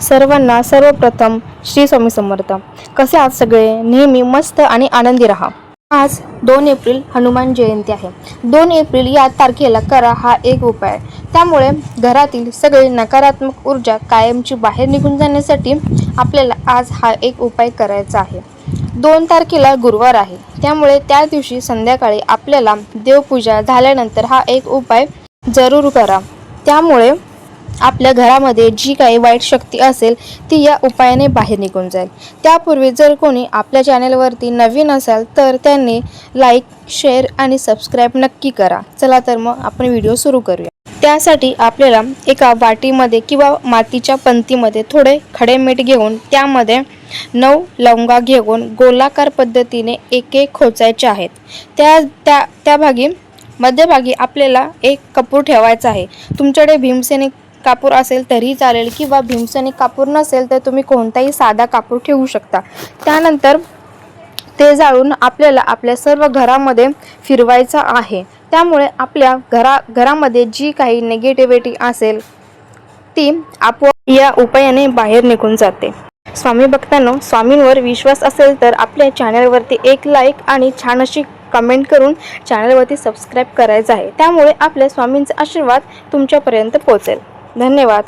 सर्वांना सर्वप्रथम श्री स्वामी समर्थ। कसे आहात सगळे? नेहमी मस्त आणि आनंदी राहा। आज 2 एप्रिल हनुमान जयंती आहे। 2 एप्रिल या तारखेला करा हा एक उपाय। त्यामुळे घरातील सगळी नकारात्मक ऊर्जा कायमची बाहेर निघून जाण्यासाठी आपल्याला आज हा एक उपाय करायचा आहे। 2 तारखेला गुरुवार आहे, त्यामुळे त्या दिवशी संध्याकाळी आपल्याला देवपूजा झाल्यानंतर हा एक उपाय जरूर करा। त्यामुळे आपल्या घरामध्ये जी काही वाईट शक्ती असेल ती या उपायाने बाहेर निघून जाईल। त्यापूर्वी जर कोणी आपल्या चॅनलवरती नवीन असाल तर त्यांनी लाईक, शेअर आणि सबस्क्राईब नक्की करा। चला तर मग आपण व्हिडिओ सुरू करूया। त्यासाठी आपल्याला एका वाटीमध्ये किंवा मातीच्या पंतीमध्ये थोडे खडे मीठ घेऊन त्यामध्ये 9 लवंगा घेऊन गोलाकार पद्धतीने एक खोचायचे आहेत। त्या भागी मध्यभागी आपल्याला एक कपूर ठेवायचा आहे। तुमच्याकडे भीमसेनी कापूर असेल तरी चालेल किंवा भीमसेनी कापूर नसेल तर तुम्ही कोणताही साधा कापूर ठेवू शकता। त्यानंतर ते जाळून आपल्याला आपल्या सर्व घरामध्ये फिरवायचा आहे। त्यामुळे आपल्या घरामध्ये जी काही निगेटिव्हिटी असेल ती आपोआप या उपायाने बाहेर निघून जाते। स्वामी भक्तांनो, स्वामींवर विश्वास असेल तर आपल्या चॅनलवरती एक लाईक आणि छान अशी कमेंट करून चॅनलवरती सबस्क्राईब करायचं आहे। त्यामुळे आपल्या स्वामींचा आशीर्वाद तुमच्यापर्यंत पोहोचेल। धन्यवाद।